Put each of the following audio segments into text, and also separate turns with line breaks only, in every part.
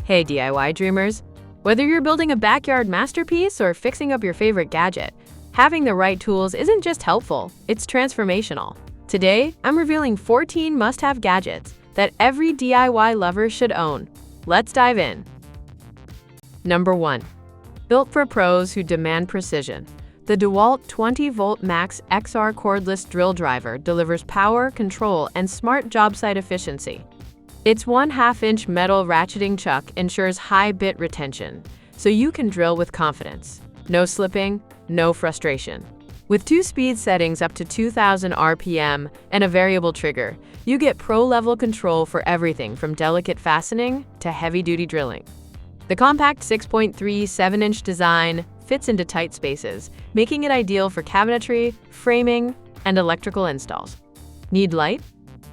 Hey DIY dreamers! Whether you're building a backyard masterpiece or fixing up your favorite gadget, having the right tools isn't just helpful, it's transformational. Today, I'm revealing 14 must-have gadgets that every DIY lover should own. Let's dive in. Number 1. Built for pros who demand precision. The DeWalt 20-volt Max XR cordless drill driver delivers power, control, and smart job site efficiency. Its 1/2-inch metal ratcheting chuck ensures high bit retention, so you can drill with confidence. No slipping, no frustration. With 2 speed settings up to 2000 RPM and a variable trigger, you get pro-level control for everything from delicate fastening to heavy-duty drilling. The compact 6.37-inch design fits into tight spaces, making it ideal for cabinetry, framing, and electrical installs. Need light?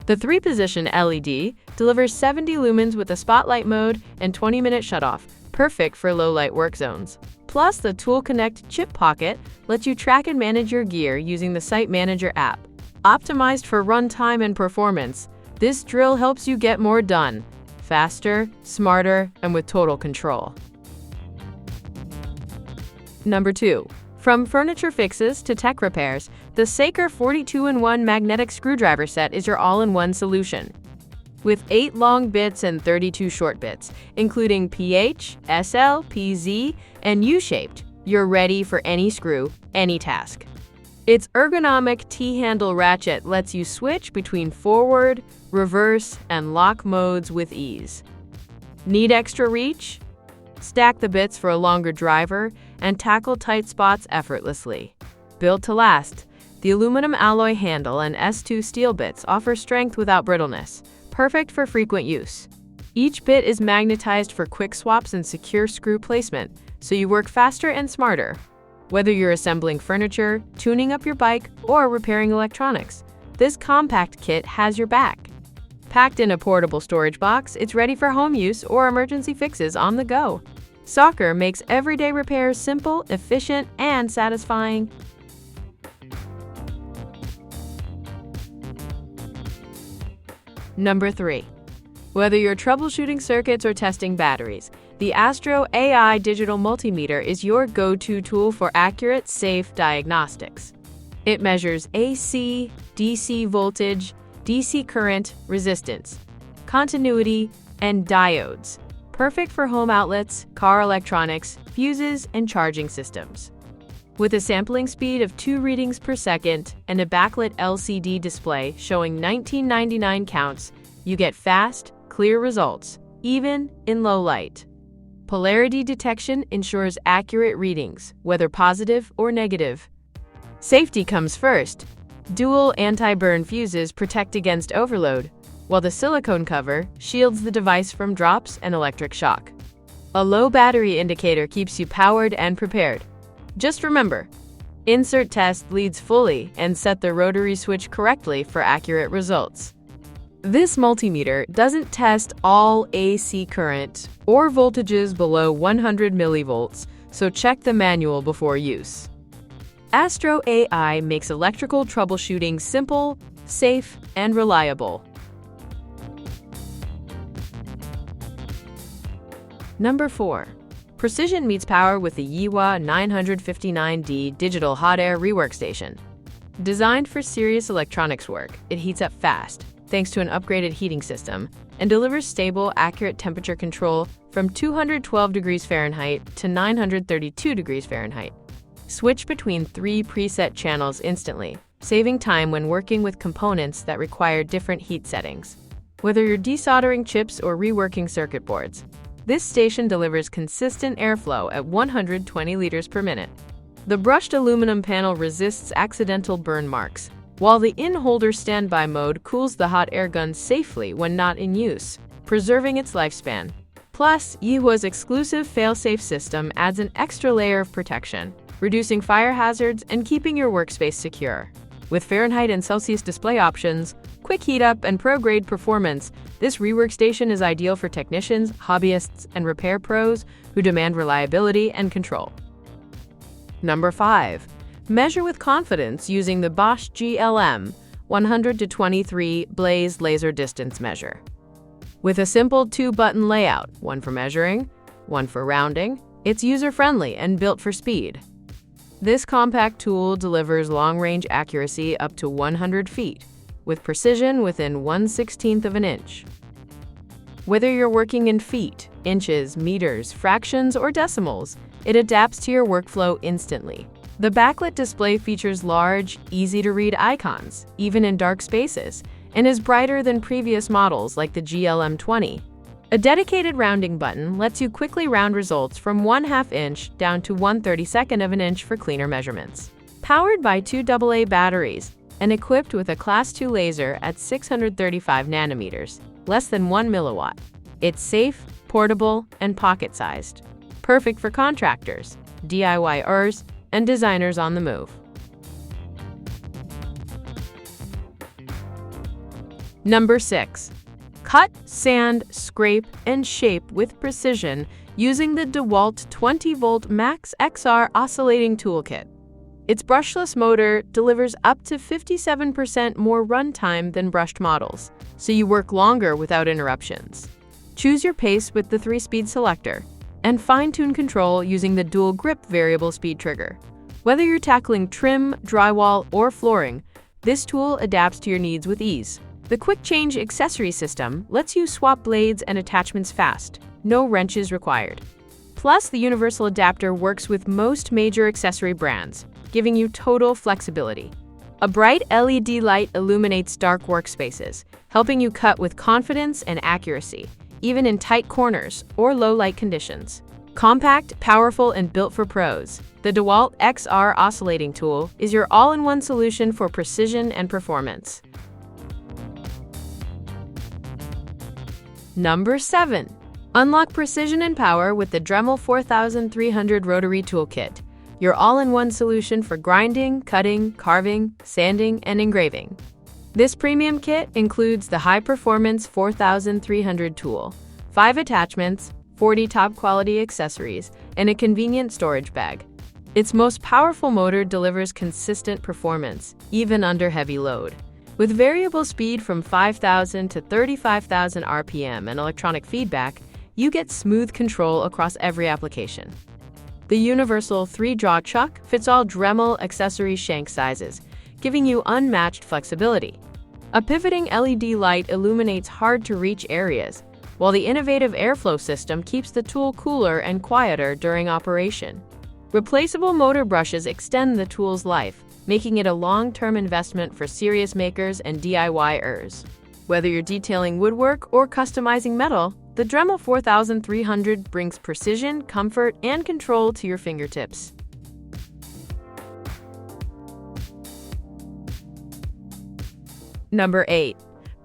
The 3-position LED delivers 70 lumens with a spotlight mode and 20-minute shutoff, perfect for low-light work zones. Plus, the Tool Connect chip pocket lets you track and manage your gear using the Site Manager app. Optimized for runtime and performance, this drill helps you get more done, faster, smarter, and with total control. Number 2. From furniture fixes to tech repairs, the Saker 42-in-1 magnetic screwdriver set is your all-in-one solution. With 8 long bits and 32 short bits, including PH, SL, PZ, and U-shaped, you're ready for any screw, any task. Its ergonomic T-handle ratchet lets you switch between forward, reverse, and lock modes with ease. Need extra reach? Stack the bits for a longer driver and tackle tight spots effortlessly. Built to last, the aluminum alloy handle and S2 steel bits offer strength without brittleness, perfect for frequent use. Each bit is magnetized for quick swaps and secure screw placement, so you work faster and smarter. Whether you're assembling furniture, tuning up your bike, or repairing electronics, this compact kit has your back. Packed in a portable storage box, it's ready for home use or emergency fixes on the go. Saker makes everyday repairs simple, efficient, and satisfying. Number 3. Whether you're troubleshooting circuits or testing batteries, the Astro AI digital multimeter is your go-to tool for accurate, safe diagnostics. It measures AC, DC voltage, DC current, resistance, continuity, and diodes, perfect for home outlets, car electronics, fuses, and charging systems. With a sampling speed of 2 readings per second and a backlit LCD display showing 1999 counts, you get fast, clear results, even in low light. Polarity detection ensures accurate readings, whether positive or negative. Safety comes first. Dual anti-burn fuses protect against overload, while the silicone cover shields the device from drops and electric shock. A low battery indicator keeps you powered and prepared. Just remember, insert test leads fully and set the rotary switch correctly for accurate results. This multimeter doesn't test all AC current or voltages below 100 millivolts, so check the manual before use. Astro AI makes electrical troubleshooting simple, safe, and reliable. Number 4. Precision meets power with the Yiwa 959D digital hot air rework station. Designed for serious electronics work, it heats up fast, thanks to an upgraded heating system, and delivers stable, accurate temperature control from 212 degrees Fahrenheit to 932 degrees Fahrenheit. Switch between 3 preset channels instantly, saving time when working with components that require different heat settings. Whether you're desoldering chips or reworking circuit boards, this station delivers consistent airflow at 120 liters per minute. The brushed aluminum panel resists accidental burn marks, while the in-holder standby mode cools the hot air gun safely when not in use, preserving its lifespan. Plus, Yiwa's exclusive fail-safe system adds an extra layer of protection, reducing fire hazards and keeping your workspace secure. With Fahrenheit and Celsius display options, quick heat up, and pro-grade performance, this rework station is ideal for technicians, hobbyists, and repair pros who demand reliability and control. Number 5. Measure with confidence using the Bosch GLM 100-23 Blaze Laser Distance Measure. With a simple 2-button layout, one for measuring, one for rounding, it's user-friendly and built for speed. This compact tool delivers long-range accuracy up to 100 feet, with precision within 1/16 of an inch. Whether you're working in feet, inches, meters, fractions, or decimals, it adapts to your workflow instantly. The backlit display features large, easy-to-read icons, even in dark spaces, and is brighter than previous models like the GLM20. A dedicated rounding button lets you quickly round results from 1/2 inch down to 1/32 of an inch for cleaner measurements. Powered by 2 AA batteries and equipped with a Class 2 laser at 635 nanometers, less than 1 milliwatt, it's safe, portable, and pocket-sized. Perfect for contractors, DIYers, and designers on the move. Number 6. Cut, sand, scrape, and shape with precision using the DeWalt 20-volt Max XR oscillating toolkit. Its brushless motor delivers up to 57% more runtime than brushed models, so you work longer without interruptions. Choose your pace with the 3-speed selector, and fine-tune control using the dual grip variable speed trigger. Whether you're tackling trim, drywall, or flooring, this tool adapts to your needs with ease. The quick change accessory system lets you swap blades and attachments fast, no wrenches required. Plus, the universal adapter works with most major accessory brands, giving you total flexibility. A bright LED light illuminates dark workspaces, helping you cut with confidence and accuracy, even in tight corners or low light conditions. Compact, powerful, and built for pros, the DeWalt XR oscillating tool is your all-in-one solution for precision and performance. Number 7. Unlock precision and power with the Dremel 4300 Rotary Toolkit, your all-in-one solution for grinding, cutting, carving, sanding, and engraving. This premium kit includes the high-performance 4300 tool, 5 attachments, 40 top-quality accessories, and a convenient storage bag. Its most powerful motor delivers consistent performance, even under heavy load. With variable speed from 5,000 to 35,000 RPM and electronic feedback, you get smooth control across every application. The universal 3-jaw chuck fits all Dremel accessory shank sizes, giving you unmatched flexibility. A pivoting LED light illuminates hard-to-reach areas, while the innovative airflow system keeps the tool cooler and quieter during operation. Replaceable motor brushes extend the tool's life, making it a long-term investment for serious makers and DIYers. Whether you're detailing woodwork or customizing metal, the Dremel 4300 brings precision, comfort, and control to your fingertips. Number 8.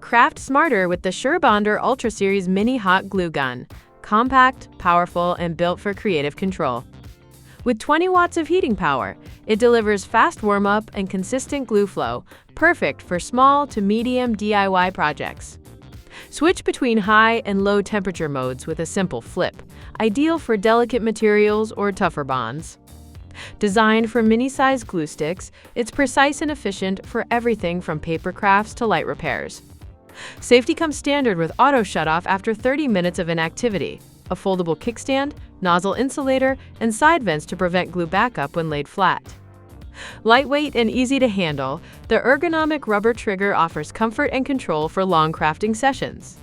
Craft smarter with the Surebonder Ultra Series Mini Hot Glue Gun. Compact, powerful, and built for creative control. With 20 watts of heating power, it delivers fast warm-up and consistent glue flow, perfect for small to medium DIY projects. Switch between high and low temperature modes with a simple flip, ideal for delicate materials or tougher bonds. Designed for mini-sized glue sticks, it's precise and efficient for everything from paper crafts to light repairs. Safety comes standard with auto shutoff after 30 minutes of inactivity, a foldable kickstand, nozzle insulator, and side vents to prevent glue backup when laid flat. Lightweight and easy to handle, the ergonomic rubber trigger offers comfort and control for long crafting sessions.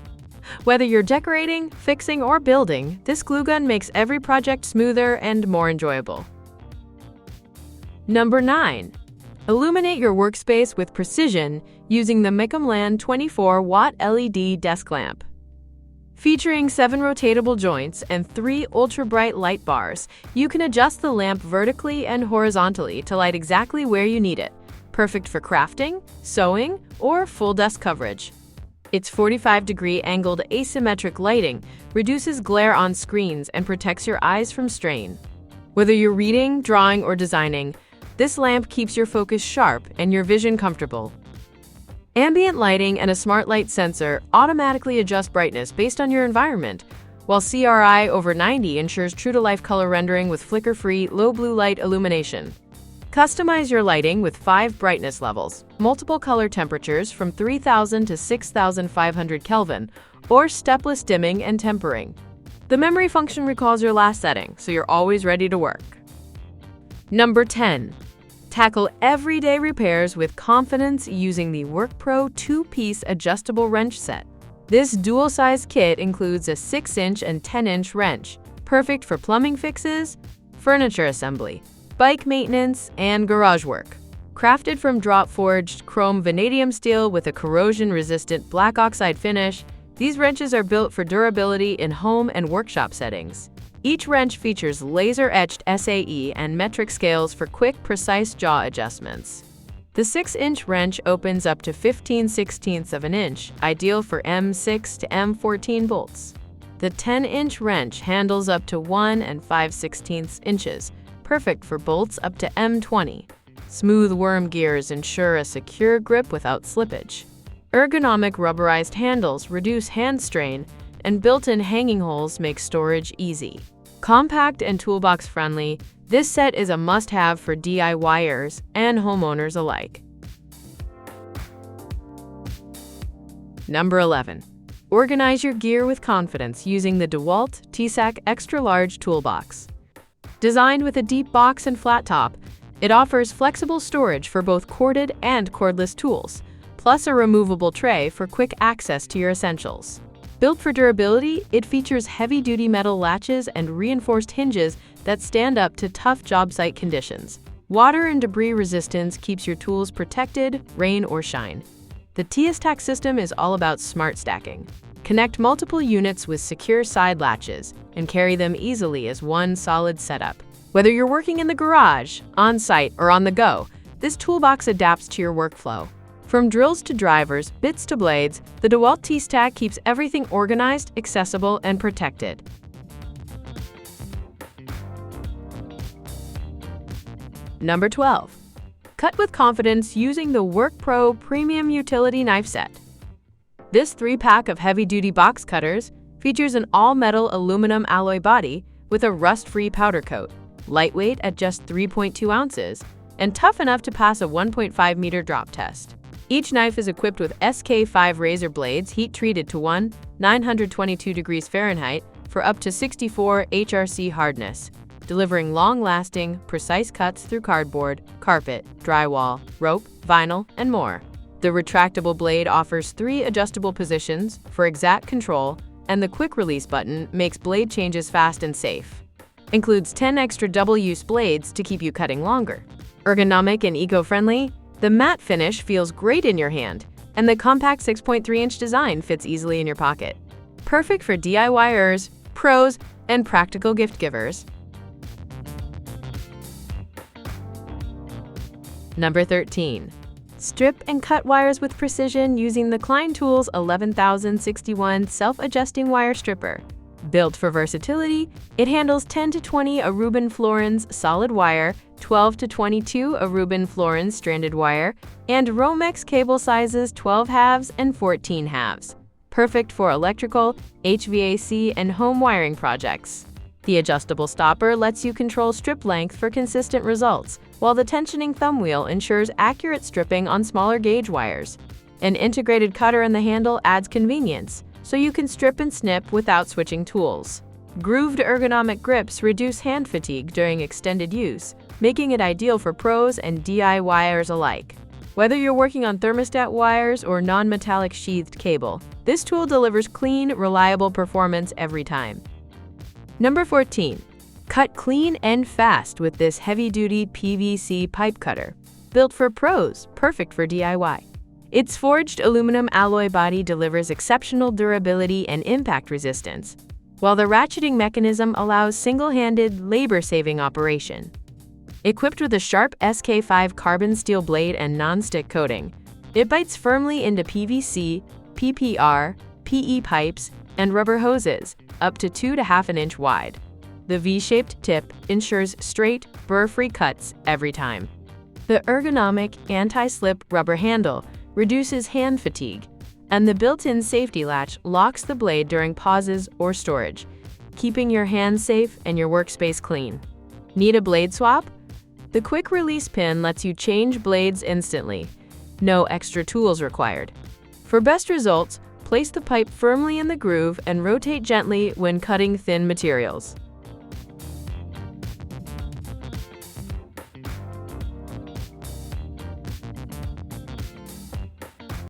Whether you're decorating, fixing, or building, this glue gun makes every project smoother and more enjoyable. Number 9. Illuminate your workspace with precision using the Mikumlan 24-watt LED desk lamp. Featuring 7 rotatable joints and 3 ultra-bright light bars, you can adjust the lamp vertically and horizontally to light exactly where you need it, perfect for crafting, sewing, or full desk coverage. Its 45-degree angled asymmetric lighting reduces glare on screens and protects your eyes from strain. Whether you're reading, drawing, or designing, this lamp keeps your focus sharp and your vision comfortable. Ambient lighting and a smart light sensor automatically adjust brightness based on your environment, while CRI over 90 ensures true-to-life color rendering with flicker-free, low blue light illumination. Customize your lighting with 5 brightness levels, multiple color temperatures from 3000 to 6500 Kelvin, or stepless dimming and tempering. The memory function recalls your last setting, so you're always ready to work. Number 10. Tackle everyday repairs with confidence using the WorkPro 2-piece adjustable wrench set. This dual-size kit includes a 6-inch and 10-inch wrench, perfect for plumbing fixes, furniture assembly, bike maintenance, and garage work. Crafted from drop-forged chrome vanadium steel with a corrosion-resistant black oxide finish, these wrenches are built for durability in home and workshop settings. Each wrench features laser-etched SAE and metric scales for quick, precise jaw adjustments. The 6-inch wrench opens up to 15/16 of an inch, ideal for M6 to M14 bolts. The 10-inch wrench handles up to 1 5/16 inches, perfect for bolts up to M20. Smooth worm gears ensure a secure grip without slippage. Ergonomic rubberized handles reduce hand strain, and built-in hanging holes make storage easy. Compact and toolbox friendly, this set is a must-have for DIYers and homeowners alike. Number 11. Organize your gear with confidence using the DeWalt TSTAK Extra Large Toolbox. Designed with a deep box and flat top, it offers flexible storage for both corded and cordless tools, plus a removable tray for quick access to your essentials. Built for durability, it features heavy-duty metal latches and reinforced hinges that stand up to tough job site conditions. Water and debris resistance keeps your tools protected, rain or shine. The TSTAK system is all about smart stacking. Connect multiple units with secure side latches and carry them easily as one solid setup. Whether you're working in the garage, on-site, or on the go, this toolbox adapts to your workflow. From drills to drivers, bits to blades, the DeWalt TSTAK keeps everything organized, accessible, and protected. Number 12. Cut with confidence using the WorkPro Premium Utility Knife Set. This 3-pack of heavy-duty box cutters features an all-metal aluminum alloy body with a rust-free powder coat, lightweight at just 3.2 ounces, and tough enough to pass a 1.5-meter drop test. Each knife is equipped with SK5 razor blades heat-treated to 922 degrees Fahrenheit for up to 64 HRC hardness, delivering long-lasting, precise cuts through cardboard, carpet, drywall, rope, vinyl, and more. The retractable blade offers 3 adjustable positions for exact control, and the quick-release button makes blade changes fast and safe. Includes 10 extra double-use blades to keep you cutting longer. Ergonomic and eco-friendly, the matte finish feels great in your hand, and the compact 6.3-inch design fits easily in your pocket. Perfect for DIYers, pros, and practical gift givers. Number 13. Strip and cut wires with precision using the Klein Tools 11061 self-adjusting wire stripper. Built for versatility, it handles 10 to 20 Aruban Florins solid wire, 12 to 22 Aruban Florins stranded wire, and Romex cable sizes 12 halves and 14 halves. Perfect for electrical, HVAC, and home wiring projects. The adjustable stopper lets you control strip length for consistent results, while the tensioning thumb wheel ensures accurate stripping on smaller gauge wires. An integrated cutter in the handle adds convenience, so you can strip and snip without switching tools. Grooved ergonomic grips reduce hand fatigue during extended use, making it ideal for pros and DIYers alike. Whether you're working on thermostat wires or non-metallic sheathed cable, this tool delivers clean, reliable performance every time. Number 14. Cut clean and fast with this heavy-duty PVC pipe cutter. Built for pros, perfect for DIY. Its forged aluminum alloy body delivers exceptional durability and impact resistance, while the ratcheting mechanism allows single-handed, labor-saving operation. Equipped with a sharp SK5 carbon steel blade and non-stick coating, it bites firmly into PVC, PPR, PE pipes, and rubber hoses, up to 2.5 inch wide. The V-shaped tip ensures straight, burr-free cuts every time. The ergonomic, anti-slip rubber handle reduces hand fatigue, and the built-in safety latch locks the blade during pauses or storage, keeping your hands safe and your workspace clean. Need a blade swap? The quick release pin lets you change blades instantly. No extra tools required. For best results, place the pipe firmly in the groove and rotate gently when cutting thin materials.